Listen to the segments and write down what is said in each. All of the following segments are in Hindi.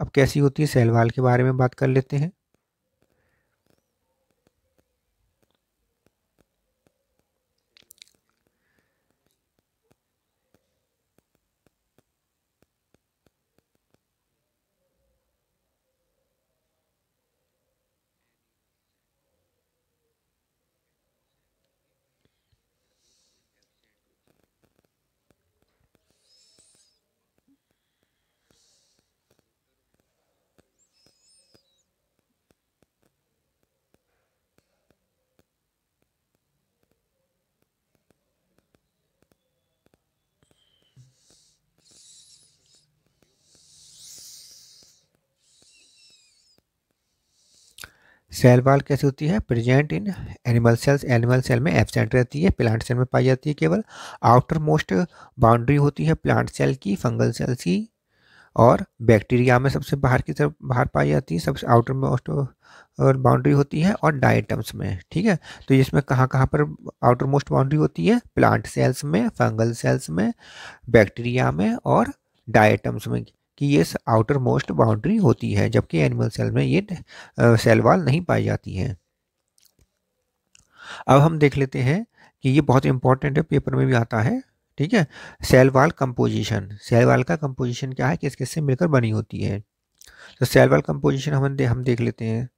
अब कैसी होती है सेल वॉल के बारे में बात कर लेते हैं। सेल वॉल कैसी होती है, present in animal cells, animal cell में एब्सेंट रहती है, प्लांट सेल में पाई जाती है केवल। आउटर मोस्ट बाउंड्री होती है प्लांट सेल की, फंगल सेल की, और बैक्टीरिया में सबसे बाहर की तरफ बाहर पाई जाती है, सबसे आउटर मोस्ट और बाउंड्री होती है, और डायटम्स में। ठीक है, तो इसमें कहाँ कहाँ पर आउटर मोस्ट बाउंड्री होती है, प्लांट सेल्स में, फंगल सेल्स में, बैक्टीरिया में और डायटम्स में, कि ये आउटर मोस्ट बाउंड्री होती है, जबकि एनिमल सेल में ये सेल वॉल नहीं पाई जाती है। अब हम देख लेते हैं कि ये बहुत इंपॉर्टेंट है, पेपर में भी आता है। ठीक है, cell wall composition, cell wall का कंपोजिशन क्या है, किस किस से मिलकर बनी होती है। तो सेल वॉल कंपोजिशन हम देख लेते हैं।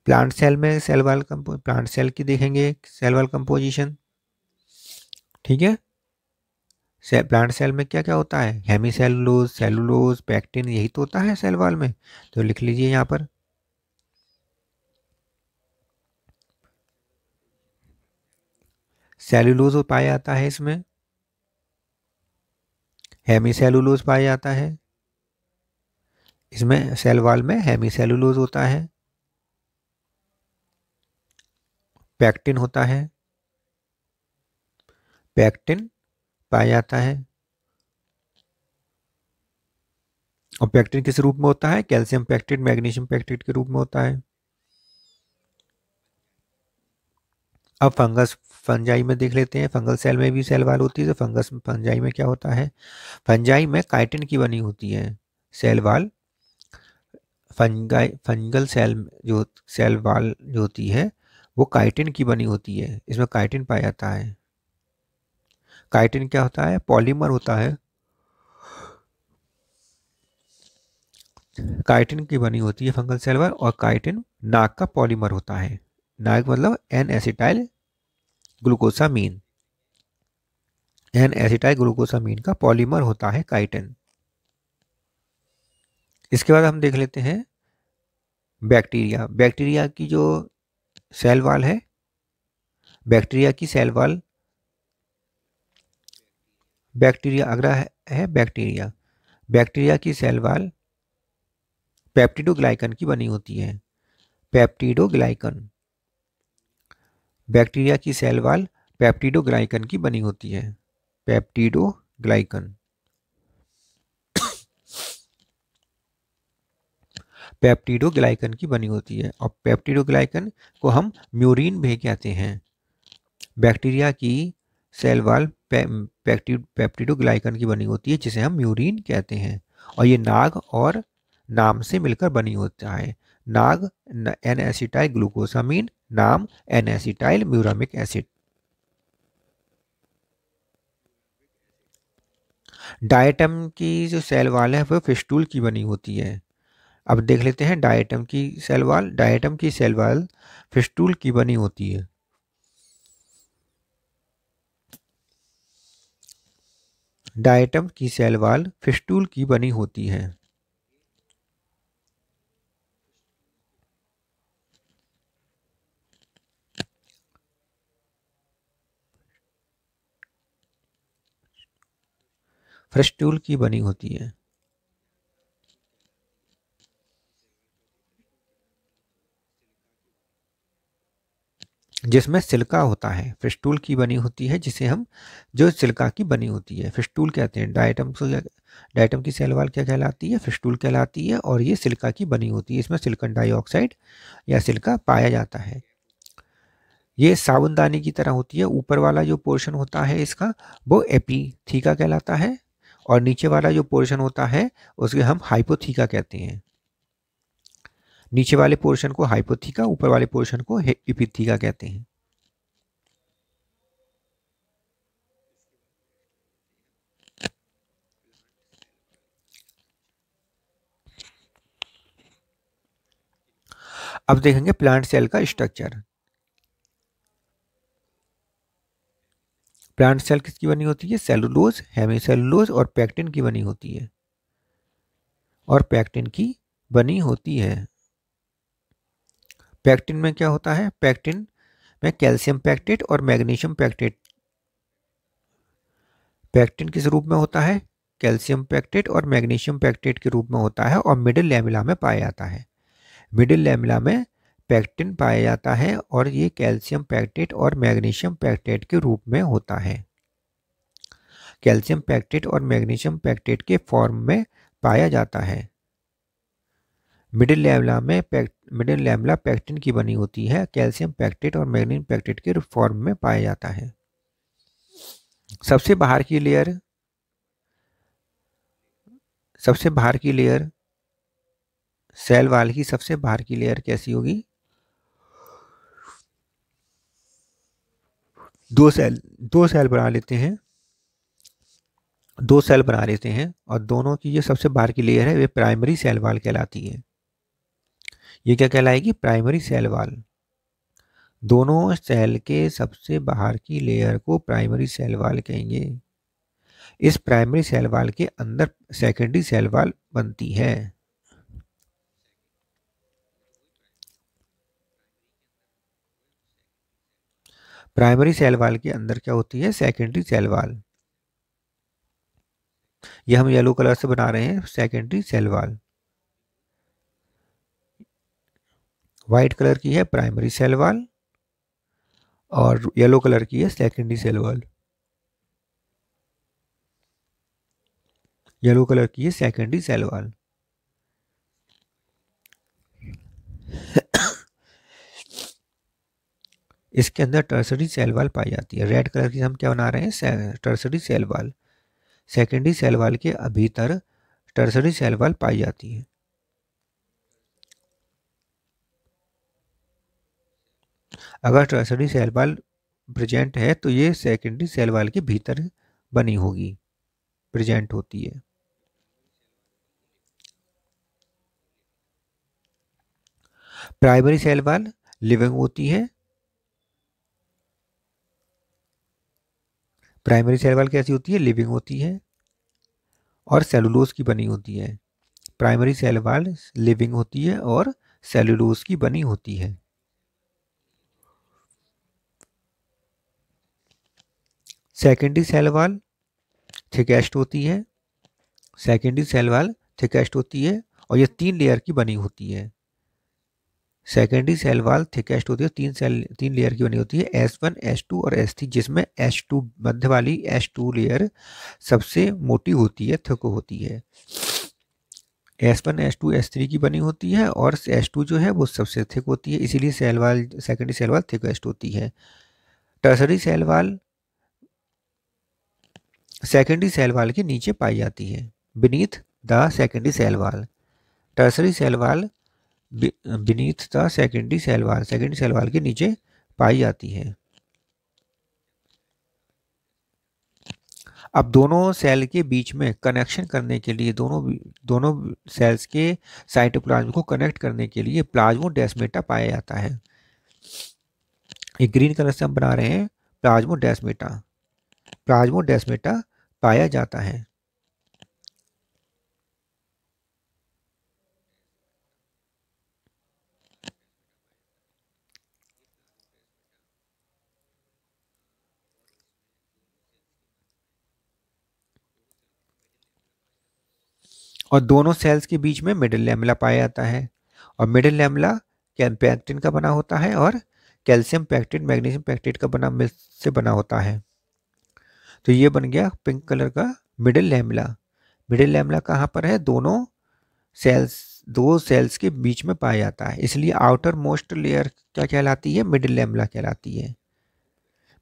प्लांट सेल में प्लांट सेल की देखेंगे सेल वॉल कंपोजिशन। ठीक है, प्लांट सेल में क्या क्या होता है, हेमीसेलुलोज, सेलुलोज, पैक्टिन, यही तो होता है सेल वॉल में। तो लिख लीजिए यहाँ पर। सेलुलोज पाया जाता है इसमें, हेमीसेलुलोज पाया जाता है इसमें, सेल वॉल में हेमीसेलुलोज होता है, पैक्टिन होता है, पैक्टिन पाया जाता है। और पैक्टिन किस रूप में होता है, कैल्शियम पैक्टिन, मैग्नीशियम पैक्टिन के रूप में होता है। अब फंजाई में देख लेते हैं, फंगल सेल में भी सेल वॉल होती है, तो फंजाई में क्या होता है, फंजाई में काइटिन की बनी होती है सेल वॉल। फंगल सेल जो सेल वॉल जो होती है वो काइटिन की बनी होती है, इसमें काइटिन पाया जाता है। काइटिन क्या होता है, पॉलीमर होता है, काइटिन की बनी होती है फंगल सेल वॉल। और काइटिन नाक का पॉलीमर होता है, नाक मतलब N acetyl glucosamine, N acetyl glucosamine का पॉलीमर होता है काइटिन। इसके बाद हम देख लेते हैं बैक्टीरिया। बैक्टीरिया की जो सेल वॉल है, बैक्टीरिया की सेल वॉल, बैक्टीरिया अगला है बैक्टीरिया। बैक्टीरिया की सेल वॉल पेप्टिडोग्लाइकन की बनी होती है, पेप्टिडोग्लाइकन। बैक्टीरिया की सेल वॉल पेप्टिडोग्लाइकन की बनी होती है, पेप्टिडोग्लाइकन। पेप्टिडोग्लाइकन की बनी होती है, और पेप्टिडोग्लाइकन को हम म्यूरिन भी कहते हैं। बैक्टीरिया की सेल वॉल पेप्टिडोग्लाइकन की बनी होती है, जिसे हम म्यूरिन कहते हैं, और ये नाग और नाम से मिलकर बनी होता है। NAG N acetyl glucosamine, NAM N acetyl muramic acid. Diatom की जो सेल वॉल है वो फिस्टूल की बनी होती है। अब देख लेते हैं डायटम की सेल वॉल। डायटम की सेल वॉल फिस्टूल की बनी होती है। डायटम की सेल वॉल फिस्टूल की बनी होती है। फिस्टूल की बनी होती है, जिसमें सिल्का होता है। फिस्टूल की बनी होती है जिसे हम जो सिल्का की बनी होती है फिस्टूल कहते हैं। डायटम की सेल वॉल क्या कहलाती है, फिस्टूल कहलाती है, और ये सिल्का की बनी होती है, इसमें सिलिकॉन डाइऑक्साइड या सिल्का पाया जाता है। ये साबुनदानी की तरह होती है। ऊपर वाला जो पोर्शन होता है इसका वो एपीथीका कहलाता है और नीचे वाला जो पोर्शन होता है उसके हम हाइपोथीका कहते हैं। नीचे वाले पोर्शन को हाइपोथीका, ऊपर वाले पोर्शन को एपीथीका कहते हैं। अब देखेंगे प्लांट सेल का स्ट्रक्चर। प्लांट सेल किसकी बनी होती है? सेलुलोज, हेमीसेलुलोज और पैक्टिन की बनी होती है, और पैक्टिन की बनी होती है। पैक्टिन में क्या होता है? पैक्टिन में कैल्शियम पैक्टेट और मैग्नीशियम पैक्टेट। पैक्टिन किस रूप में होता है? कैल्शियम पैक्टेट और मैग्नीशियम पैक्टेट के रूप में होता है और मिडिल लैमेला में पाया जाता है। मिडिल लैमेला में पैक्टिन पाया जाता है और ये कैल्शियम पैक्टेट और मैग्नीशियम पैक्टेट के रूप में होता है। कैल्शियम पैक्टेट और मैग्नीशियम पैक्टेट के फॉर्म में पाया जाता है। मिडिल लैमेला पैक्टिन की बनी होती है, कैल्शियम पैक्टेट और मैग्नीशियम पैक्टेट के फॉर्म में पाया जाता है। सबसे बाहर की लेयर सेल वाल की सबसे बाहर की लेयर कैसी होगी? दो सेल बना लेते हैं, और दोनों की जो सबसे बाहर की लेयर है वे प्राइमरी सेल वाल कहलाती है। ये क्या कहलाएगी? Primary cell wall. दोनों सेल के सबसे बाहर की लेयर को प्राइमरी सेल वाल कहेंगे। इस प्राइमरी सेल वाल के अंदर सेकेंडरी सेल वाल बनती है। प्राइमरी सेल वाल के अंदर क्या होती है? सेकेंडरी सेल वाल। ये हम येलो कलर से बना रहे हैं, secondary cell wall. White colour की है प्राइमरी सेल वाल और येलो कलर की है secondary cell wall. Yellow colour की है सेकेंडरी सेल वाल। इसके अंदर टर्सरी सेल वाल पाई जाती है। रेड कलर की हम क्या बना रहे हैं? Tertiary cell wall. Secondary cell wall के भीतर टर्सरी सेल वाल पाई जाती है। अगर टर्सरी सेल वाल प्रेजेंट है तो ये सेकेंडरी सेल वाल के भीतर बनी होगी, प्रेजेंट होती है। प्राइमरी सेल वाल लिविंग होती है। प्राइमरी सेल वाल कैसी होती है? लिविंग होती है और सेलुलोज की बनी होती है। प्राइमरी सेल वाल लिविंग होती है और सेलुलोज की बनी होती है। सेकेंडरी सेल वाल थिकेस्ट होती है। सेकेंडरी सेल वाल थिकेस्ट होती है और ये 3 लेयर की बनी होती है। सेकेंडरी सेल वाल थिकेस्ट होती है, 3 लेयर की बनी होती है, S1, S2 और S3, जिसमें S2 मध्य वाली S2 लेयर सबसे मोटी होती है, थिक होती है। S1, S2, S3 की बनी होती है और S2 जो है वो सबसे थिक होती है, इसीलिए सेकेंडरी सेल वाल थिकेस्ट होती है। Tertiary cell wall secondary cell wall के नीचे पाई जाती है, beneath the secondary cell wall. Tertiary cell wall beneath the secondary cell wall के नीचे पाई जाती है। अब दोनों सेल के बीच में कनेक्शन करने के लिए, दोनों सेल्स के साइटोप्लाज्म को कनेक्ट करने के लिए प्लाज्मोडेस्माटा पाया जाता है। ये ग्रीन कलर से हम बना रहे हैं प्लाज्मोडेस्माटा पाया जाता है। और दोनों सेल्स के बीच में मिडिल लैमेला पाया जाता है, और मिडिल लैमेला पैक्टिन का बना होता है और कैल्शियम पैक्टेट मैग्नीशियम पैक्टेट का मिल से बना होता है। तो ये बन गया पिंक कलर का मिडिल लैमेला। मिडिल लैमेला कहाँ पर है? दोनों सेल्स दो सेल्स के बीच में पाया जाता है, इसलिए आउटर मोस्ट लेयर क्या कहलाती है, मिडिल लैमेला कहलाती है।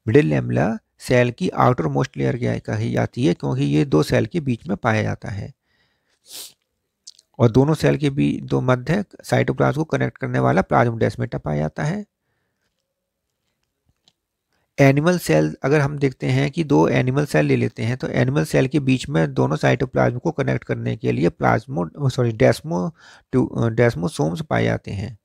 मिडिल लैमेला सेल की आउटर मोस्ट लेयर क्या कही जाती है, क्योंकि ये दो सेल के बीच में पाया जाता है और दोनों सेल के बीच दो मध्य साइटोप्लाज्म को कनेक्ट करने वाला प्लाज्मोडेस्माटा पाया जाता है। एनिमल सेल अगर हम देखते हैं कि दो एनिमल सेल ले लेते हैं तो एनिमल सेल के बीच में दोनों साइटोप्लाज्म को कनेक्ट करने के लिए डेस्मोसोम्स पाए जाते हैं।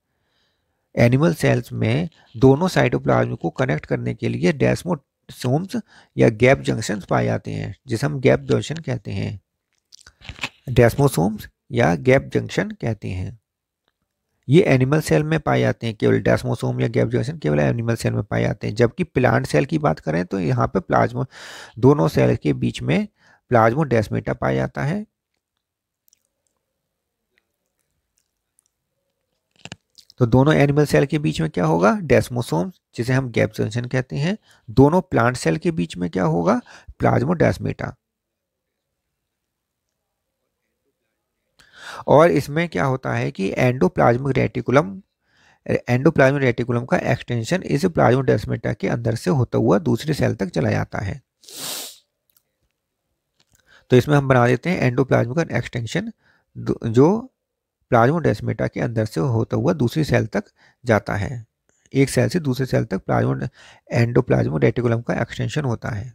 एनिमल सेल्स में दोनों साइटोप्लाज्म को कनेक्ट करने के लिए डेस्मोसोम्स या गैप जंक्शन पाए जाते हैं, जिसे हम गैप जंक्शन कहते हैं। डेस्मोसोम्स या गैप जंक्शन कहते हैं। ये एनिमल सेल में पाए जाते हैं, केवल डेस्मोसोम या गैप जंक्शन केवल एनिमल सेल में पाए जाते हैं। जबकि प्लांट सेल की बात करें तो यहाँ पे प्लाज्मो दोनों सेल के बीच में प्लाज्मोडेस्माटा पाया जाता है। तो दोनों एनिमल सेल के बीच में क्या होगा, डेस्मोसोम जिसे हम गैप जंक्शन कहते हैं। दोनों प्लांट सेल के बीच में क्या होगा, प्लाज्मोडेस्माटा। और इसमें क्या होता है कि एंडोप्लाज्मिक रेटिकुलम का एक्सटेंशन इस प्लाज्मोडेस्माटा के अंदर से होता हुआ दूसरी सेल तक चला जाता है। तो इसमें हम बना देते हैं एंडोप्लाज्मिक एक्सटेंशन, जो प्लाज्मोडेस्माटा के अंदर से होता हुआ दूसरी सेल तक जाता है। एक सेल से दूसरे सेल तक एंडोप्लाज्मिक रेटिकुलम का एक्सटेंशन होता है।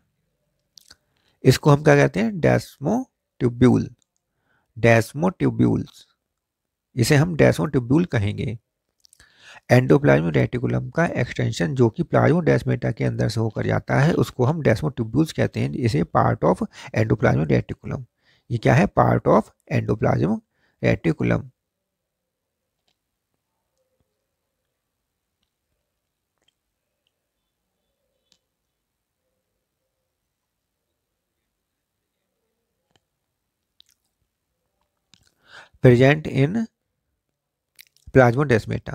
इसको हम क्या कहते हैं, डेस्मोट्यूब्यूल्स, इसे हम डेस्मोट्यूब्यूल कहेंगे। एंडोप्लाज्मिक रेटिकुलम का एक्सटेंशन जो कि प्लाज्मोडेस्माटा के अंदर से होकर जाता है उसको हम डेस्मोट्यूब्यूल्स कहते हैं। इसे पार्ट ऑफ एंडोप्लाज्मिक रेटिकुलम, ये क्या है, part of endoplasmic reticulum. Present in plasmodesmata,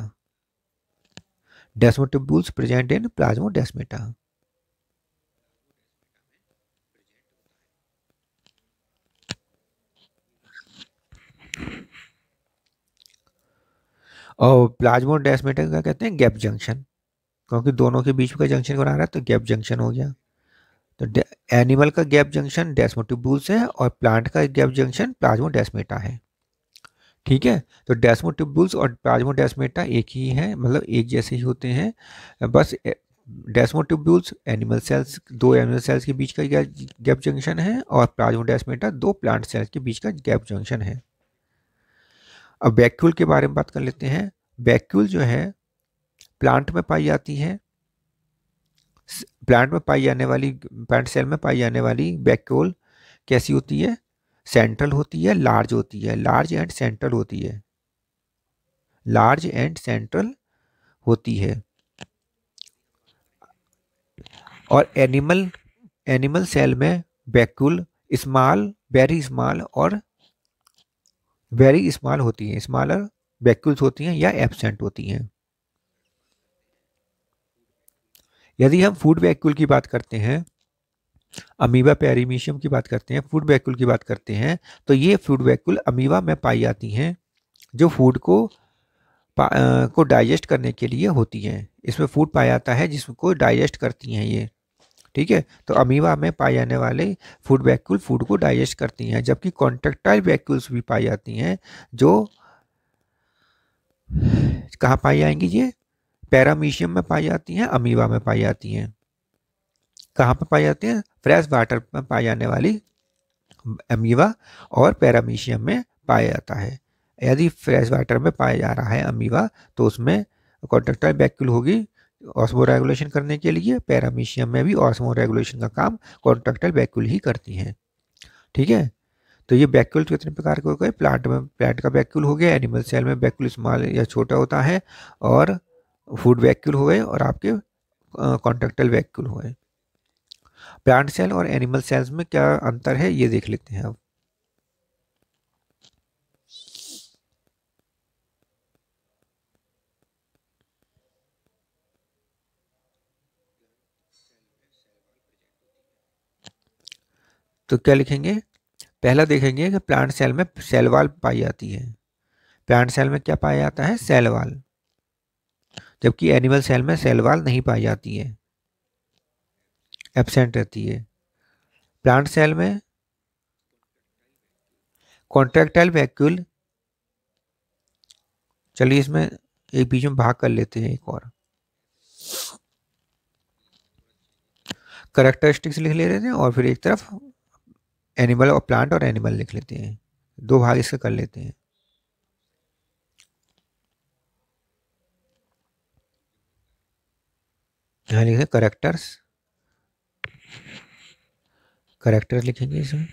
desmotubules present in plasmodesmata. और प्लाज्मोडेस्माटा क्या कहते हैं, गैप जंक्शन, क्योंकि दोनों के बीच का जंक्शन बना रहा है तो गैप जंक्शन हो गया। तो एनिमल का गैप जंक्शन डेस्मोट्यूब्यूल्स है और प्लांट का गैप जंक्शन प्लाज्मोडेस्माटा है। ठीक है, तो डेस्मोट्यूब्यूल्स और प्लाज्मोडेस्माटा एक ही है, मतलब एक जैसे ही होते हैं। बस डेस्मोट्यूब्यूल्स दो एनिमल सेल्स के बीच का गैप जंक्शन है और प्लाज्मोडेस्माटा दो प्लांट सेल्स के बीच का गैप जंक्शन है। अब वैक्यूल के बारे में बात कर लेते हैं। वैक्यूल जो है प्लांट में पाई जाती है। प्लांट सेल में पाई जाने वाली वैक्यूल कैसी होती है, सेंट्रल होती है, लार्ज होती है, लार्ज एंड सेंट्रल होती है, लार्ज एंड सेंट्रल होती है। और एनिमल सेल में वैक्यूल वेरी स्मॉल और वेरी स्मॉल होती हैं, स्मॉलर वैक्यूल्स होती हैं या एब्सेंट होती हैं। यदि हम फूड वैक्यूल की बात करते हैं, अमीबा पेरिमीशियम की बात करते हैं, फूड वैक्यूल की बात करते हैं, तो ये फूड वैक्यूल अमीबा में पाई जाती हैं, जो फूड को डाइजेस्ट करने के लिए होती हैं। इसमें फूड पाया जाता है जिसको डाइजेस्ट करती हैं ये। ठीक है, तो अमीबा में पाए जाने वाले फूड वैक्यूल फूड को डाइजेस्ट करती हैं, जबकि कॉन्ट्रेक्टाइल वैक्यूल्स भी पाई जाती हैं जो कहाँ पाई जाएंगी, ये पैरामीशियम में पाई जाती हैं, अमीबा में पाई जाती हैं। कहाँ पर पाई जाती हैं, फ्रेश वाटर में पाई जाने वाली अमीबा और पैरामीशियम में पाया जाता है। यदि फ्रेश वाटर में पाया जा रहा है अमीबा तो उसमें कॉन्ट्रेक्टाइल वैक्यूल होगी ऑस्मो रेगुलेशन करने के लिए। पैरामीशियम में भी ऑस्मो रेगुलेशन का काम कॉन्ट्रेक्टाइल वैक्यूल ही करती हैं। ठीक है, तो ये वैक्यूल कितने प्रकार के हो गए, प्लांट का वैक्यूल हो गया, एनिमल सेल में वैक्यूल स्मॉल या छोटा होता है, और फूड वैक्यूल हो गए, और आपके कॉन्ट्रेक्टाइल वैक्यूल हो गए। प्लांट सेल और एनिमल सेल्स में क्या अंतर है ये देख लेते हैं अब। तो क्या लिखेंगे, पहला देखेंगे कि प्लांट सेल में सेल वॉल पाई जाती है। प्लांट सेल में क्या पाया जाता है? सेल वॉल, जबकि एनिमल सेल में सेल वॉल नहीं पाई जाती है, एब्सेंट रहती है। प्लांट सेल में कॉन्ट्रैक्टाइल वैक्यूल, चलिए इसमें एक बीच में भाग कर लेते हैं एक और, कैरेक्टरिस्टिक्स लिख ले रहे थे और फिर एक तरफ एनिमल और प्लांट और एनिमल लिख लेते हैं, दो भाग इसके कर लेते हैं। यहाँ लिखते हैं करेक्टर्स, करेक्टर लिखेंगे इसमें,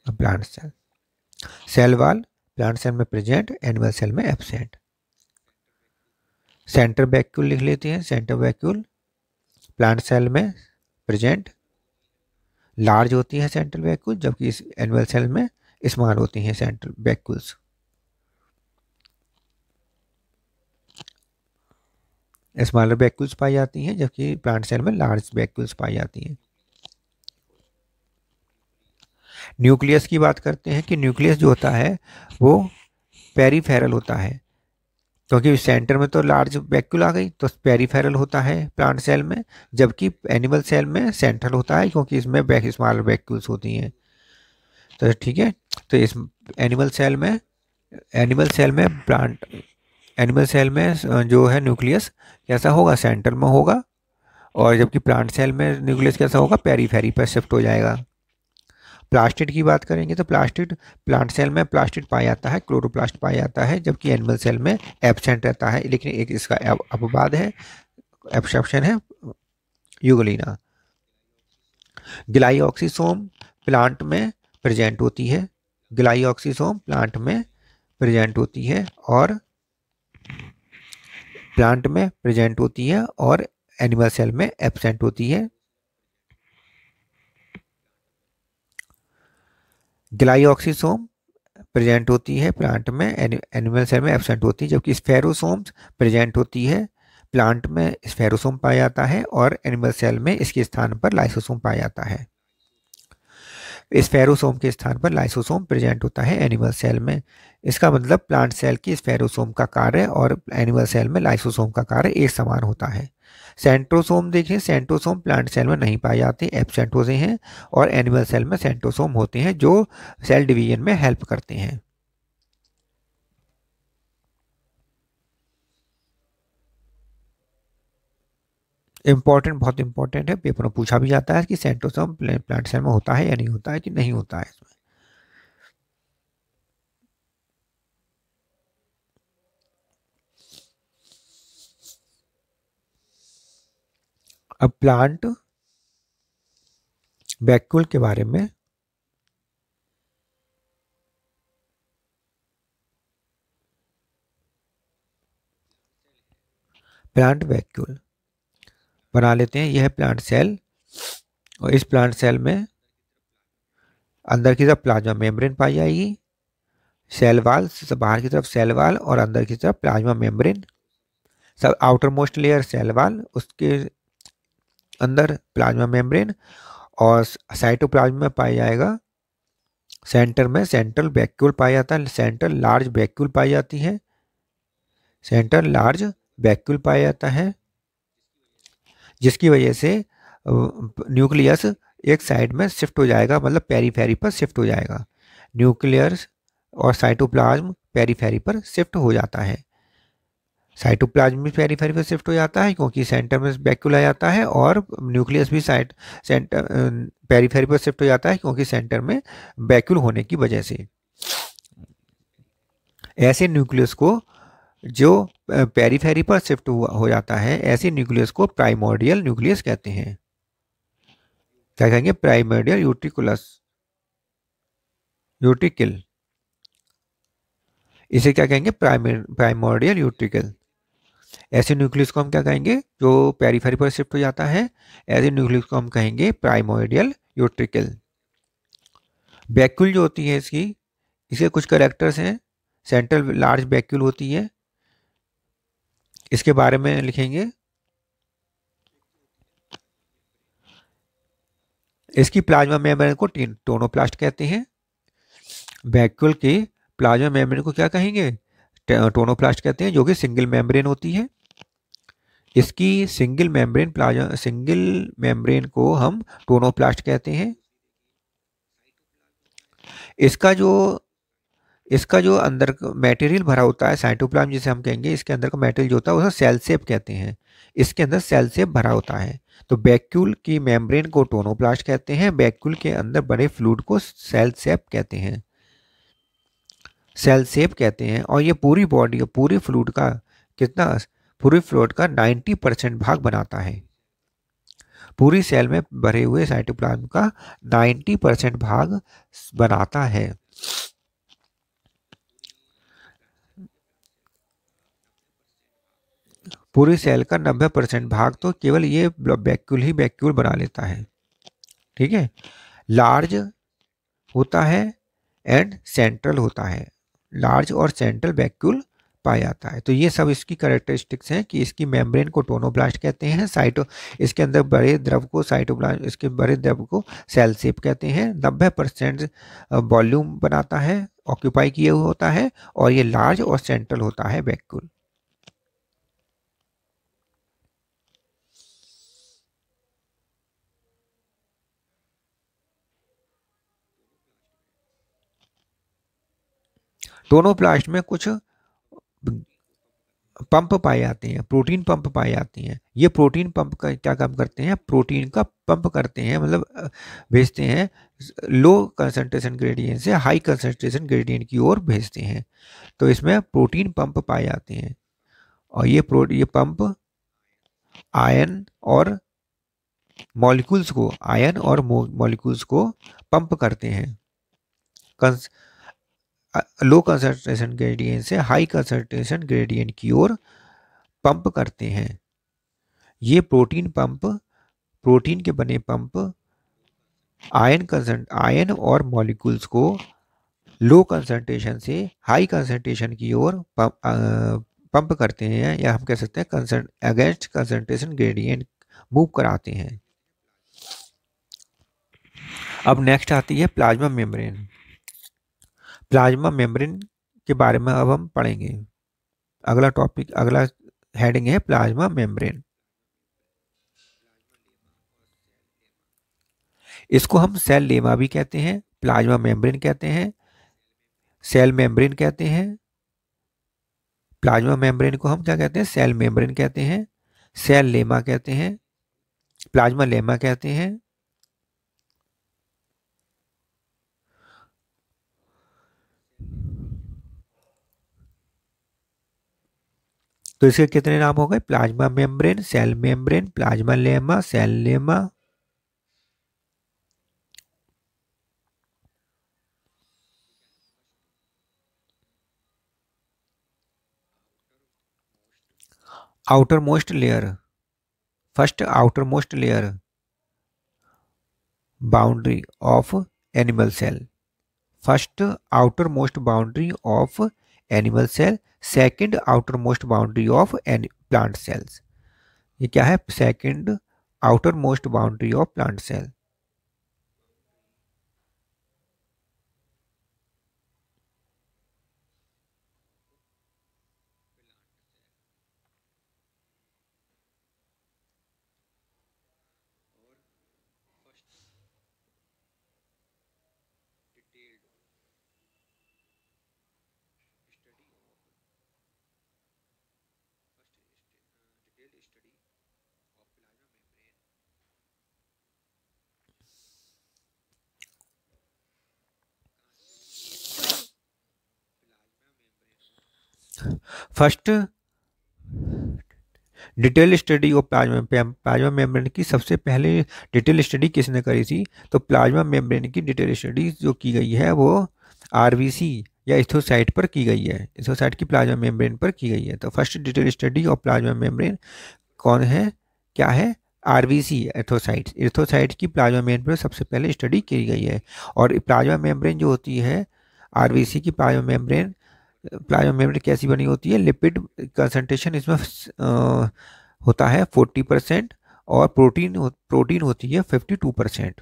plant cell, cell wall plant cell में प्रेजेंट, एनिमल सेल में एब्सेंट। सेंटर वैक्यूल लिख लेते हैं, सेंटर वैक्यूल प्लांट सेल में प्रेजेंट, लार्ज होती है सेंट्रल वैक्यूल, जबकि इस एनिमल सेल में स्मॉल होती हैं सेंट्रल वैक्यूल्स। स्मॉलर वैक्यूल्स पाई जाती हैं, जबकि प्लांट सेल में लार्ज वैक्यूल्स पाई जाती हैं। न्यूक्लियस की बात करते हैं कि न्यूक्लियस जो होता है वो पेरीफेरल होता है, क्योंकि सेंटर में तो लार्ज वैक्यूल आ गई तो पेरीफेरल होता है प्लांट सेल में, जबकि एनिमल सेल में सेंट्रल होता है क्योंकि इसमें स्मॉल वैक्यूल्स होती हैं। तो ठीक है, तो इस एनिमल सेल में प्लांट एनिमल सेल में जो है न्यूक्लियस कैसा होगा? सेंटर में होगा, और जबकि प्लांट सेल में न्यूक्लियस कैसा होगा? पेरीफेरी पर शिफ्ट हो जाएगा। प्लास्टिड की बात करेंगे तो प्लास्टिड प्लांट सेल में प्लास्टिड पाया जाता है, क्लोरोप्लास्ट पाया जाता है, जबकि एनिमल सेल में एब्सेंट रहता है। लेकिन एक इसका अपवाद है, एक्सेप्शन है, यूग्लिना। ग्लाइऑक्सीसोम प्लांट में प्रेजेंट होती है, ग्लाइऑक्सीसोम प्लांट में प्रेजेंट होती है और एनिमल सेल में एब्सेंट होती है। ग्लाइऑक्सीसोम प्रेजेंट होती है प्लांट में, एनिमल सेल में एब्सेंट होती है, जबकि स्फेरोसोम्स प्रेजेंट होती है, प्लांट में स्फेरोसोम पाया जाता है और एनिमल सेल में इसके स्थान पर लाइसोसोम पाया जाता है। स्फेरोसोम के स्थान पर लाइसोसोम प्रेजेंट होता है एनिमल सेल में। इसका मतलब प्लांट सेल की स्फेरोसोम का कार्य और एनिमल सेल में लाइसोसोम का कार्य एक समान होता है। सेंट्रोसोम देखें, सेंट्रोसोम प्लांट सेल में नहीं पाए जाते, एब्सेंट होते हैं, और एनिमल सेल में सेंट्रोसोम होते हैं जो सेल डिवीजन में हेल्प करते हैं। इंपॉर्टेंट, बहुत इंपॉर्टेंट है, पेपर में पूछा भी जाता है कि सेंट्रोसोम प्लांट सेल में होता है या नहीं होता है, कि नहीं होता है इसमें। अब प्लांट वैक्यूल के बारे में, प्लांट वैक्यूल बना लेते हैं। यह है प्लांट सेल, और इस प्लांट सेल में अंदर की तरफ प्लाज्मा मेम्ब्रेन पाई जाएगी, सेल वाल, बाहर की तरफ सेल वाल और अंदर की तरफ प्लाज्मा मेम्ब्रेन। सब outermost layer cell wall, उसके अंदर प्लाज्मा मेम्ब्रेन, और साइटोप्लाज्म में पाया जाएगा, सेंटर में सेंट्रल वैक्यूल पाया जाता है, सेंट्रल लार्ज वैक्यूल पाई जाती है, सेंट्रल लार्ज वैक्यूल पाया जाता है, जिसकी वजह से न्यूक्लियस एक साइड में शिफ्ट हो जाएगा, मतलब पेरीफेरी पर शिफ्ट हो जाएगा। न्यूक्लियस और साइटोप्लाज्म पेरीफेरी पर शिफ्ट हो जाता है। साइटोप्लाज्म भी पेरीफेरी पर शिफ्ट हो जाता है क्योंकि सेंटर में वैक्यूल आ जाता है, और न्यूक्लियस भी सेंटर पेरीफेरी पर शिफ्ट हो जाता है क्योंकि सेंटर में वैक्यूल होने की वजह से। ऐसे न्यूक्लियस को जो पेरीफेरी पर शिफ्ट हो जाता है, ऐसे न्यूक्लियस को प्राइमोर्डियल न्यूक्लियस कहते हैं। क्या कहेंगे? प्राइमोर्डियल यूट्रिकल, इसे क्या कहेंगे? Primordial utricle. ऐसे न्यूक्लियस को हम क्या कहेंगे? जो पेरीफेरी पर शिफ्ट हो जाता है, ऐसे न्यूक्लियस को हम कहेंगे प्राइमोर्डियल यूट्रिकल। वैक्यूल जो होती है इसके कुछ कैरेक्टर्स हैं। सेंट्रल लार्ज वैक्यूल होती है, इसके बारे में लिखेंगे। इसकी प्लाज्मा मेम्ब्रेन को टोनोप्लास्ट कहते हैं, वैक्यूल के प्लाज्मा मेम्ब्रेन को क्या कहेंगे? टोनोप्लास्ट कहते हैं, जो कि सिंगल मेम्ब्रेन होती है। इसकी सिंगल मेम्ब्रेन को हम टोनोप्लास्ट कहते हैं। इसका जो इसका जो अंदर मटेरियल भरा होता है, साइटोप्लाज्म जिसे हम कहेंगे, इसके अंदर का मटेरियल जो होता है उसे सेल शेप कहते हैं। इसके अंदर सेल शेप भरा होता है। तो वैक्यूल की मेम्ब्रेन को टोनोप्लास्ट कहते हैं, वैक्यूल के अंदर बड़े फ्लूइड को सेल शेप कहते हैं, सेल शेप कहते हैं। और ये पूरी बॉडी, पूरी फ्लूइड का कितना, पूरी फ्लूइड का 90% भाग बनाता है। पूरी सेल में भरे हुए साइटोप्लाज्म का 90% भाग बनाता है। पूरी सेल का 90% भाग तो केवल ये वैक्यूल ही वैक्यूल बना लेता है। ठीक है, लार्ज होता है एंड सेंट्रल होता है, लार्ज और सेंट्रल वैक्यूल पाया जाता है। तो ये सब इसकी कैरेक्टरिस्टिक्स हैं कि इसकी मेम्ब्रेन को टोनोब्लास्ट कहते हैं, इसके अंदर बड़े द्रव को साइटोप्लाज्म, इसके बड़े द्रव को सेल शेप कहते हैं। 90% वॉल्यूम बनाता है, ऑक्यूपाई किए हुए होता है, और ये लार्ज और सेंट्रल होता है वैक्यूल। टोनोप्लास्ट में कुछ पंप पाए जाते हैं, प्रोटीन पंप पाए जाते हैं। ये प्रोटीन पंप का क्या काम करते हैं? प्रोटीन का पंप करते हैं, मतलब भेजते हैं, लो कंसंट्रेशन ग्रेडियंट से हाई कंसंट्रेशन ग्रेडियंट की ओर भेजते हैं। तो इसमें प्रोटीन पंप पाए जाते हैं, और ये पंप आयन और मॉलिक्यूल्स को पंप करते हैं, लो कंसंट्रेशन ग्रेडियंट से हाई कंसंट्रेशन ग्रेडियंट की ओर पंप करते हैं। ये प्रोटीन के बने पंप आयन और मॉलिक्यूल्स को लो कंसंट्रेशन से हाई कंसंट्रेशन की ओर पंप करते हैं, या हम कह सकते हैं अगेंस्ट कंसंट्रेशन ग्रेडियंट मूव कराते हैं। अब नेक्स्ट आती है प्लाज्मा मेम्ब्रेन। प्लाज्मा मेम्ब्रेन के बारे में अब हम पढ़ेंगे। अगला हेडिंग है प्लाज्मा मेम्ब्रेन। इसको हम सेल लेमा भी कहते हैं, प्लाज्मा मेम्ब्रेन कहते हैं, सेल मेम्ब्रेन कहते हैं। प्लाज्मा मेम्ब्रेन को हम क्या कहते हैं? सेल मेम्ब्रेन कहते हैं, सेल लेमा कहते हैं, प्लाज्मा लेमा कहते हैं। तो इसके कितने नाम हो गए? Plasma membrane, cell membrane, plasmalemma, cell lemma. Outermost layer, first outermost layer boundary of animal cell, first outermost boundary of animal cell, second outermost boundary of plant cells. ये क्या है? Second outermost boundary of plant cell. First detail study of plasma membrane की सबसे पहले डिटेल स्टडी किसने करी थी? तो प्लाज्मा मेम्ब्रेन की डिटेल स्टडी जो की गई है वो आरबीसी या इथोसाइट पर की गई है, इथोसाइट की प्लाज्मा मेम्ब्रेन पर की गई है। तो first detail study of plasma membrane कौन है, क्या है? आरबीसी, इथोसाइट की प्लाज्मा मेम्ब्रेन पर सबसे पहले स्टडी की गई है। और प्लाज्मा मेम्ब्रेन जो होती है, आरबीसी की प्लाज्मा मेम्ब्रेन कैसी बनी होती है? लिपिड कंसंट्रेशन इसमें होता है 40%, और प्रोटीन होती है 52%।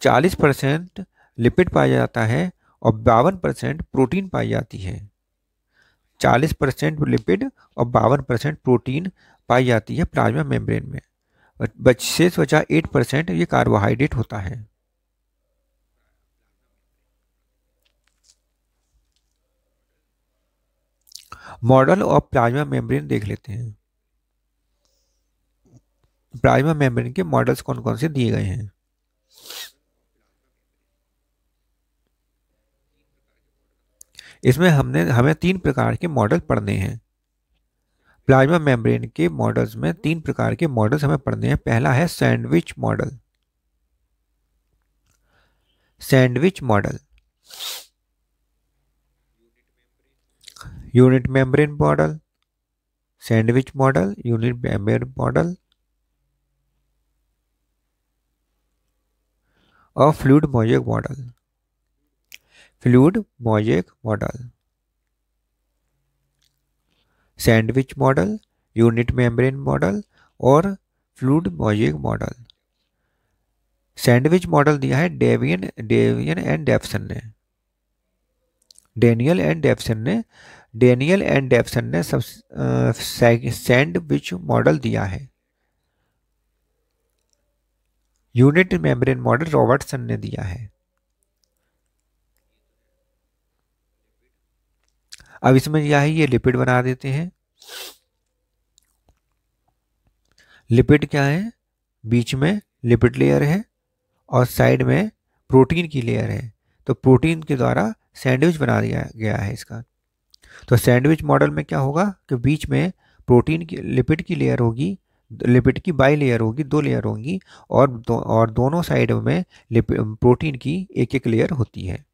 40% लिपिड पाया जाता है और 52% प्रोटीन पाई जाती है। 40% लिपिड और 52% प्रोटीन पाई जाती है प्लाज्मा मेम्ब्रेन में। शेष बचा 8% ये कार्बोहाइड्रेट होता है। मॉडल ऑफ प्लाज्मा मेम्ब्रेन देख लेते हैं। प्लाज्मा मेम्ब्रेन के मॉडल्स कौन कौन से दिए गए हैं। इसमें हमें 3 प्रकार के मॉडल पढ़ने हैं। प्लाज्मा मेम्ब्रेन के मॉडल्स में 3 प्रकार के मॉडल्स हमें पढ़ने हैं। पहला है sandwich model. Sandwich model, unit membrane model, sandwich model, unit membrane model और fluid mosaic model. Fluid mosaic model, sandwich model, unit membrane model और fluid mosaic model. Sandwich model दिया है डेवियन एंड डेफसन ने। डेनियल एंड डेफसन ने सब सैंडविच मॉडल दिया है। यूनिट मेम्ब्रेन मॉडल रॉबर्टसन ने दिया है। अब इसमें दिया है ये लिपिड बना देते हैं। लिपिड क्या है, बीच में लिपिड लेयर है और साइड में प्रोटीन की लेयर है। तो प्रोटीन के द्वारा सैंडविच बना दिया गया है इसका। तो सैंडविच मॉडल में क्या होगा कि बीच में प्रोटीन की लिपिड की लेयर होगी, लिपिड की बाई लेयर होगी, 2 लेयर होंगी और दोनों साइड में प्रोटीन की एक एक लेयर होती है।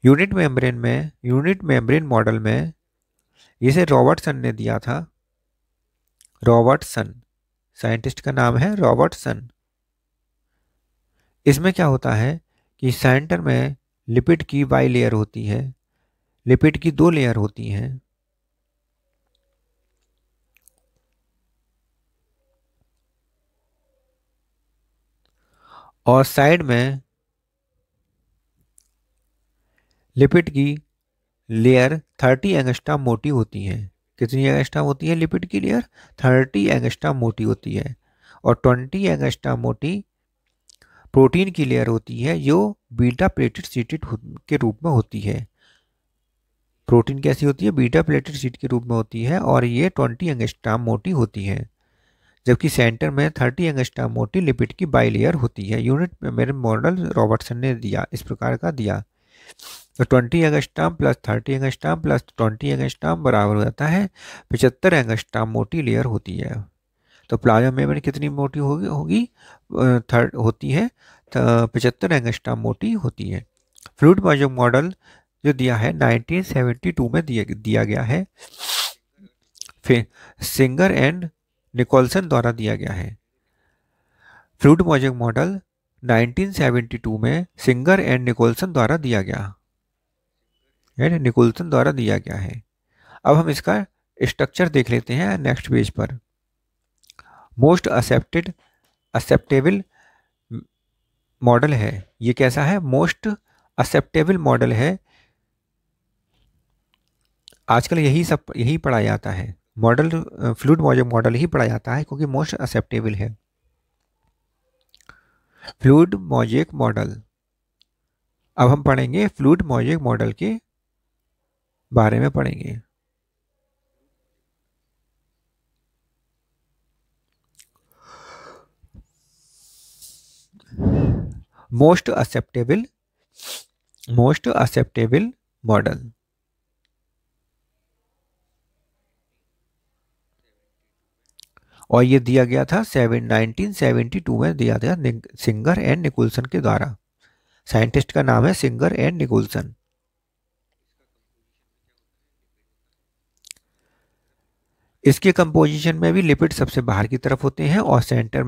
यूनिट मेम्ब्रेन मॉडल में इसे रॉबर्टसन ने दिया था। रॉबर्टसन, साइंटिस्ट का नाम है रॉबर्टसन। इसमें क्या होता है कि सेंटर में लिपिड की बाई लेयर होती है, लिपिड की 2 लेयर होती हैं और साइड में लिपिड की लेयर 30 एंगस्ट्रॉम मोटी होती है। कितनी एंगस्ट्रॉम होती है लिपिड की लेयर? 30 एंगस्ट्रॉम मोटी होती है। और 20 एंगस्ट्रॉम मोटी प्रोटीन की लेयर होती है जो बीटा प्लेटेड शीटेड के रूप में होती है। प्रोटीन कैसी होती है? बीटा प्लेटेड शीट के रूप में होती है और ये 20 एंगस्ट्रॉम मोटी होती है। जबकि सेंटर में 30 एंगस्ट्रॉम मोटी लिपिड की बाई लेयर होती है। यूनिट में मेरे मॉडल रॉबर्टसन ने दिया, इस प्रकार का दिया। तो 20 angstrom plus 30 angstrom plus 20 angstrom बराबर हो जाता है 75 एंगस्ट्रॉम मोटी लेयर होती है। तो प्लाज्मा मेम्ब्रेन कितनी मोटी होगी होती है 75 एंगस्ट्रॉम मोटी होती है। फ्लूइड मोज़ेक मॉडल जो दिया है 1972 में दिया गया है, फिर सिंगर एंड निकोलसन द्वारा दिया गया है। फ्लूइड मोज़ेक मॉडल 1972 में सिंगर एंड निकोलसन द्वारा दिया गया है। अब हम इसका स्ट्रक्चर देख लेते हैं नेक्स्ट पेज पर। मोस्ट एक्सेप्टेबल मॉडल है। ये कैसा है? मोस्ट एक्सेप्टेबल मॉडल है। आजकल यही पढ़ा जाता है मॉडल, फ्लूइड मोज़ेक मॉडल ही पढ़ा जाता है क्योंकि मोस्ट एक्सेप्टेबल है। Fluid mosaic model. अब हम पढ़ेंगे फ्लूइड मोज़ेक मॉडल के बारे में पढ़ेंगे। Most acceptable model. और ये दिया गया था 1972 में दिया गया सिंगर एंड निकोलसन के द्वारा। साइंटिस्ट का नाम है सिंगर एंड निकोलसन। इसके कंपोजिशन में भी लिपिड सबसे बाहर की तरफ होते हैं और सेंटर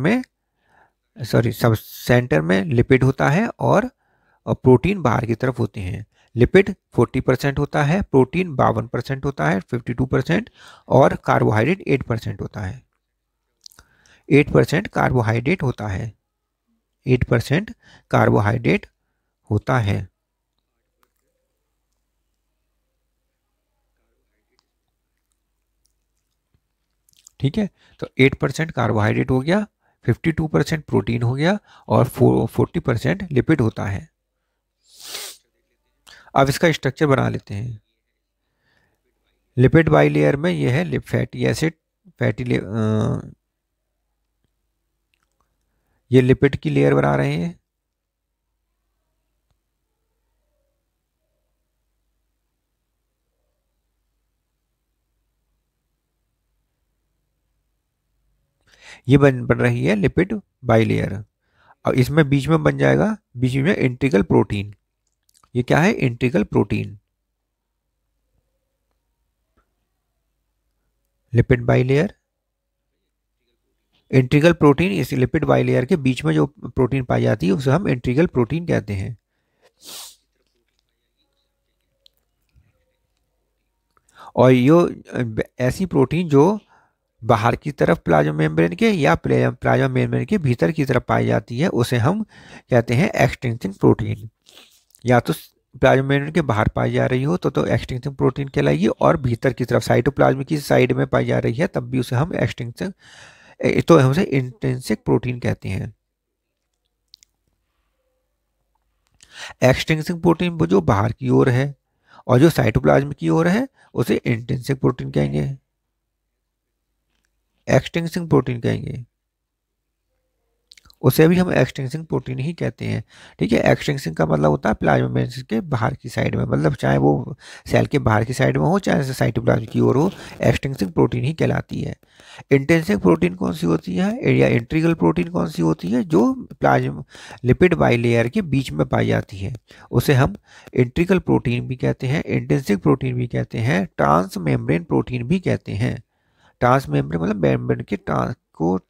में लिपिड होता है और प्रोटीन बाहर की तरफ होते हैं। लिपिड 40% होता है, प्रोटीन 52% होता है 52% और कार्बोहाइड्रेट 8% होता है। 8% कार्बोहाइड्रेट होता है। 8% कार्बोहाइड्रेट होता है। ठीक है, तो 8% कार्बोहाइड्रेट हो गया, 52% प्रोटीन हो गया और 40% लिपिड होता है। अब इसका स्ट्रक्चर बना लेते हैं। लिपिड बाइलेयर में ये है फैटी एसिड, ये लिपिड की लेयर बना रहे हैं। ये बन रही है लिपिड बाइलेयर। अब इसमें बीच में बन जाएगा, बीच में इंटीग्रल प्रोटीन। ये क्या है? Integral protein. Lipid bilayer, integral protein, इस लिपिड बाइलेयर के बीच में जो प्रोटीन पाई जाती है उसे हम इंटीग्रल प्रोटीन कहते हैं। और ये ऐसी प्रोटीन जो बाहर की तरफ प्लाज्मा मेम्ब्रेन के या प्लाज्मा मेम्ब्रेन के भीतर की तरफ पाई जाती है उसे हम कहते हैं एक्सटेंसिंग प्रोटीन। या तो प्लाज्मा मेम्ब्रेन के बाहर पाई जा रही हो तो एक्सटेंसिंग प्रोटीन कहलाएगी, और भीतर की तरफ साइटोप्लाज्म की साइड में पाई जा रही है तब भी उसे हम एक्सटेंसिंग, तो हम उसे इंट्रिंसिक प्रोटीन कहते हैं। एक्सटेंसिंग प्रोटीन वो जो बाहर की ओर है और जो साइटोप्लाज्म की ओर है उसे इंट्रिंसिक प्रोटीन कहेंगे, एक्सटेंसिंग प्रोटीन कहेंगे, उसे भी हम एक्सटेंसिंग प्रोटीन ही कहते हैं। ठीक है, एक्सटेंसिंग का मतलब होता है प्लाज्मा मेम्ब्रेन के बाहर की साइड में, मतलब चाहे वो सेल के बाहर की साइड में हो चाहे साइटोप्लाज्म की ओर हो, एक्सटेंसिंग प्रोटीन ही कहलाती है। इंटेंसिव प्रोटीन कौन सी होती है या इंटीग्रल प्रोटीन कौन सी होती है? जो प्लाज्मा लिपिड बाइलेयर के बीच में पाई जाती है उसे हम इंटीग्रल प्रोटीन भी कहते हैं, इंटेंसिव प्रोटीन भी कहते हैं, ट्रांस मेम्ब्रेन प्रोटीन भी कहते हैं। ट्रांस मेम्ब्रेन मतलब मेम्ब्रेन के ट्रांसकोट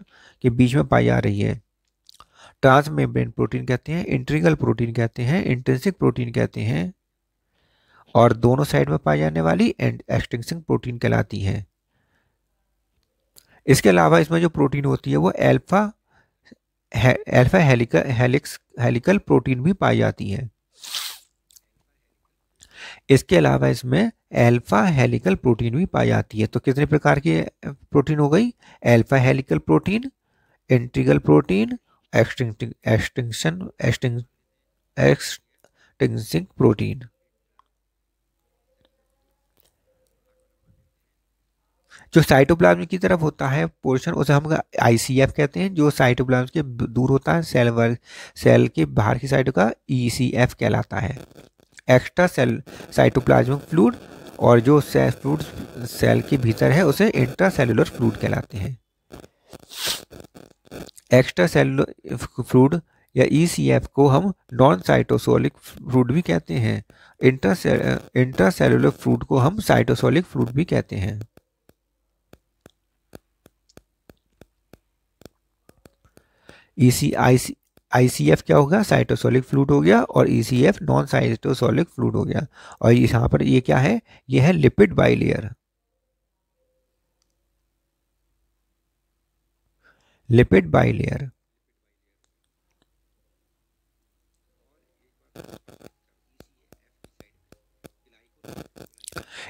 के बीच में पाई जा रही है, ट्रांस मेम्ब्रेन प्रोटीन कहते हैं, इंटीग्रल प्रोटीन कहते हैं, इंट्रिंसिक प्रोटीन कहते हैं, और दोनों साइड में पाई जाने वाली एक्सटेंसिंग प्रोटीन कहलाती है। इसके अलावा इसमें जो प्रोटीन होती है वो अल्फा हेलिकल प्रोटीन भी पाई जाती है। इसके अलावा इसमें अल्फा हेलिकल प्रोटीन भी पाई जाती है। तो कितने प्रकार की प्रोटीन हो गई? Alpha helical protein, integral protein, extending protein. जो साइटोप्लाज्म की तरफ होता है पोर्शन उसे हम आईसीएफ कहते हैं, जो साइटोप्लाज्म के दूर होता है सेल के बाहर की साइड का ईसीएफ कहलाता है। एक्स्ट्रा सेल साइटोप्लाज्मिक फ्लूइड, और जो फ्लूइड सेल के भीतर है उसे इंट्रा सेलुलर फ्लूइड कहलाते हैं। एक्स्ट्रा सेलुलर फ्लूइड या ईसीएफ को हम नॉन साइटोसोलिक फ्लूइड भी कहते हैं। इंट्रा सेलुलर फ्लूइड को हम साइटोसोलिक फ्लूइड भी कहते हैं। आईसीएफ क्या होगा? साइटोसोलिक फ्लूइड हो गया, और ईसीएफ नॉन साइटोसोलिक फ्लूइड हो गया। और यहाँ पर ये क्या है? ये है लिपिड बाइलेयर। Lipid bilayer.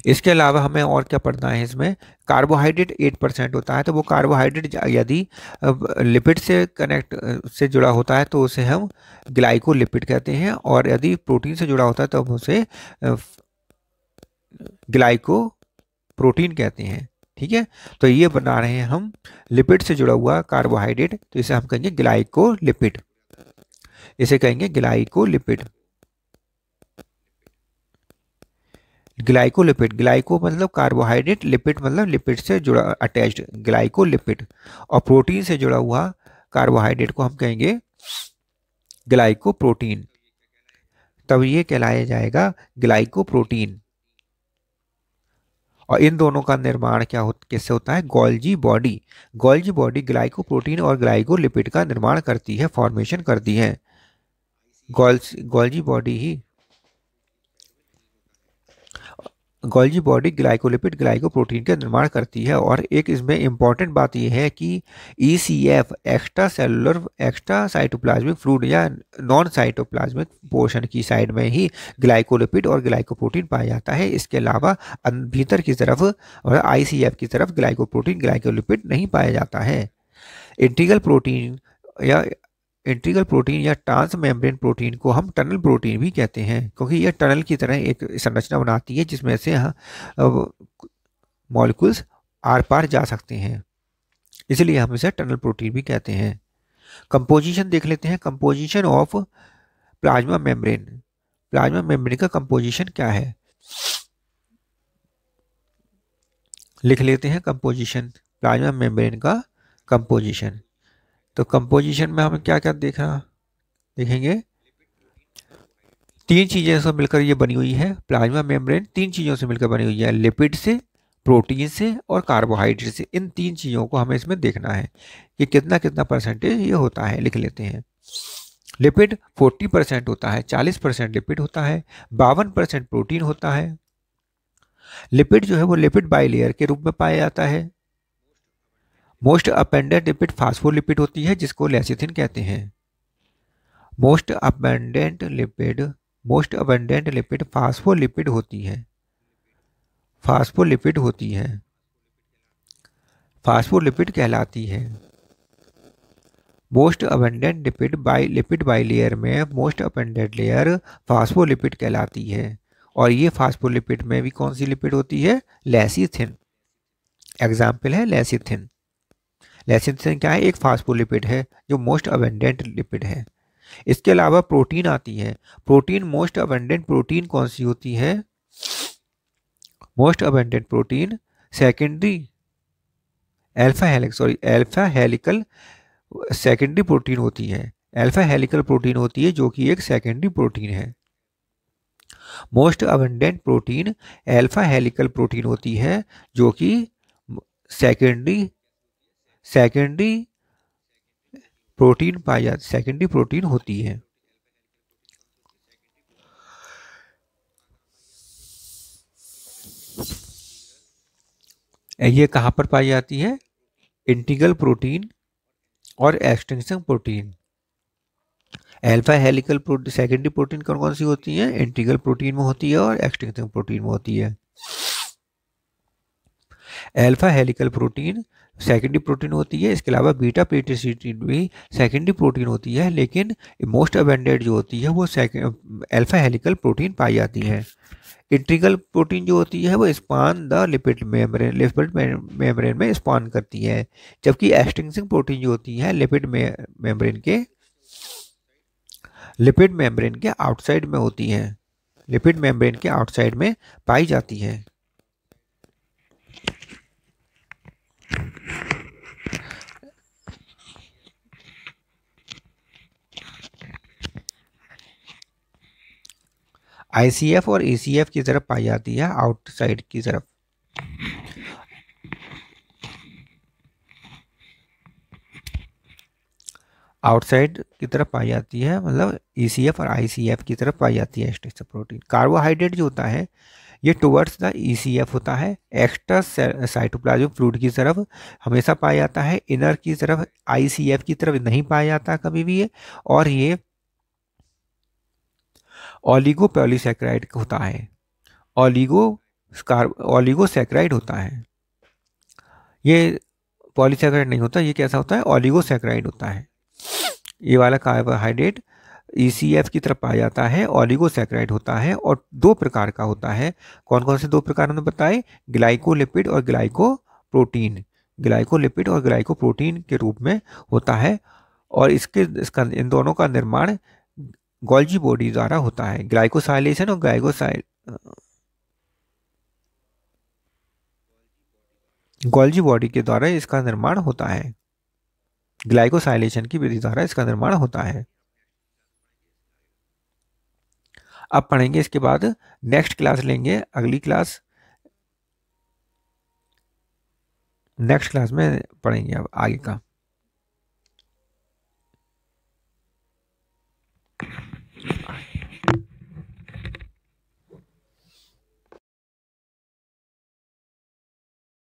इसके अलावा हमें और क्या पढ़ना है इसमें? कार्बोहाइड्रेट 8% होता है, तो वो कार्बोहाइड्रेट यदि लिपिड से कनेक्ट से जुड़ा होता है तो उसे हम ग्लाइकोलिपिड कहते हैं, और यदि प्रोटीन से जुड़ा होता है तो हम उसे ग्लाइको प्रोटीन कहते हैं। ठीक है, तो ये बना रहे हैं हम लिपिड से जुड़ा हुआ कार्बोहाइड्रेट, तो इसे हम कहेंगे ग्लाइकोलिपिड, इसे कहेंगे ग्लाइकोलिपिड। ग्लाइकोलिपिड, ग्लाइको मतलब कार्बोहाइड्रेट, लिपिड मतलब लिपिड से जुड़ा अटैच्ड, ग्लाइकोलिपिड। और प्रोटीन से जुड़ा हुआ कार्बोहाइड्रेट को हम कहेंगे ग्लाइकोप्रोटीन, तब ये कहलाया जाएगा ग्लाइकोप्रोटीन। और इन दोनों का निर्माण किससे होता है? Golgi body. Golgi body glycoprotein और ग्लाइकोलिपिड का निर्माण करती है, फॉर्मेशन करती है। गोल्जी बॉडी ही गोल्जी बॉडी ग्लाइकोलिपिड ग्लाइकोप्रोटीन का निर्माण करती है। और एक इसमें इंपॉर्टेंट बात यह है कि ECF extra cellular extra cytoplasmic fluid या नॉन साइटोप्लाज्मिक पोर्शन की साइड में ही ग्लाइकोलिपिड और ग्लाइकोप्रोटीन पाया जाता है। इसके अलावा भीतर की तरफ और ICF की तरफ ग्लाइकोप्रोटीन ग्लाइकोलिपिड नहीं पाया जाता है। इंटीग्रल प्रोटीन या ट्रांस मेम्ब्रेन प्रोटीन को हम टनल प्रोटीन भी कहते हैं, क्योंकि यह टनल की तरह एक संरचना बनाती है जिसमें से मॉलिक्यूल्स आर पार जा सकते हैं, इसलिए हम इसे टनल प्रोटीन भी कहते हैं। कंपोजिशन देख लेते हैं। Composition of plasma membrane. Plasma membrane का कंपोजिशन क्या है, लिख लेते हैं। कंपोजिशन, प्लाज्मा मेम्ब्रेन का कंपोजिशन। तो कंपोजिशन में हम क्या क्या देखेंगे। तीन चीजें से मिलकर ये बनी हुई है। प्लाज्मा मेम्ब्रेन तीन चीजों से मिलकर बनी हुई है, लिपिड से, प्रोटीन से और कार्बोहाइड्रेट से। इन तीन चीजों को हमें इसमें देखना है कि कितना कितना परसेंटेज ये होता है। लिख लेते हैं। लिपिड 40% होता है, 40% लिपिड होता है, 52% प्रोटीन होता है। लिपिड जो है वो लिपिड बाइलेयर के रूप में पाया जाता है। मोस्ट अबंडेंट लिपिड फास्फोलिपिड होती है, जिसको लेसिथिन कहते हैं। मोस्ट अबंडेंट लिपिड फास्फोलिपिड होती है। फास्फोलिपिड कहलाती है। मोस्ट अबंडेंट लिपिड बाइलेयर में मोस्ट अबंडेंट लेयर फास्फोलिपिड कहलाती है। और ये फास्फोलिपिड में भी कौन सी लिपिड होती है, लेसिथिन। एग्जाम्पल है लेसिथिन। लेसिथिन क्या है, एक फास्फोलिपिड है जो मोस्ट अबंडेंट लिपिड है। इसके अलावा प्रोटीन आती है। प्रोटीन मोस्ट अबंडेंट प्रोटीन कौन सी होती है, most abundant protein secondary alpha helical secondary protein होती है। अल्फा हेलिकल प्रोटीन होती है जो कि एक सेकेंडरी प्रोटीन है। Most abundant protein alpha helical protein होती है जो कि सेकेंडरी प्रोटीन होती है। ये कहाँ पर पाई जाती है, इंटीग्रल प्रोटीन और extension protein. Alpha helical secondary protein कौन कौन सी होती है, इंटीग्रल प्रोटीन में होती है और एक्सटेंशन प्रोटीन में होती है। Alpha helical protein secondary protein होती है। इसके अलावा बीटा पेरिसिटिन भी सेकेंडरी प्रोटीन होती है, लेकिन मोस्ट अबंडेंट जो होती है वो अल्फा हेलिकल प्रोटीन पाई जाती है। इंटीग्रल प्रोटीन जो होती है वो स्पान द लिपिड मेम्ब्रेन में स्पान करती है, जबकि एक्सटेंशन प्रोटीन जो होती है लिपिड मेम्ब्रेन के आउटसाइड में होती है, लिपिड मेम्ब्रेन के आउटसाइड में पाई जाती है। ICF और ECF की तरफ पाई जाती है, आउटसाइड की तरफ। आउटसाइड की तरफ पाई जाती है, मतलब ECF और ICF की तरफ पाई जाती है एक्सटेंशन प्रोटीन। कार्बोहाइड्रेट जो होता है ये टुवर्ड्स द ECF होता है, एक्स्ट्रा साइटोप्लाज्मिक फ्लूइड की तरफ हमेशा पाया जाता है, इनर की तरफ ICF की तरफ नहीं पाया जाता कभी भी ये। और ये ऑलिगोपॉलीसैकेराइड होता है, ऑलिगोसैकेराइड होता है। ये पॉलीसैकेराइड नहीं होता, ये कैसा होता है, ऑलिगोसैकेराइड होता है। ये वाला कार्बोहाइड्रेट ECF की तरफ पाया जाता है, ऑलिगोसैकेराइड होता है और दो प्रकार का होता है। कौन कौन से दो प्रकार हमने बताए, ग्लाइकोलिपिड और ग्लाइकोप्रोटीन के रूप में होता है। और इन दोनों का निर्माण गोल्जी बॉडी द्वारा होता है, ग्लाइकोसाइलेशन और गोल्जी बॉडी के द्वारा इसका निर्माण होता है, ग्लाइकोसाइलेशन की विधि द्वारा इसका निर्माण होता है। अब पढ़ेंगे इसके बाद, नेक्स्ट क्लास लेंगे, अगली क्लास नेक्स्ट क्लास में पढ़ेंगे अब आगे का।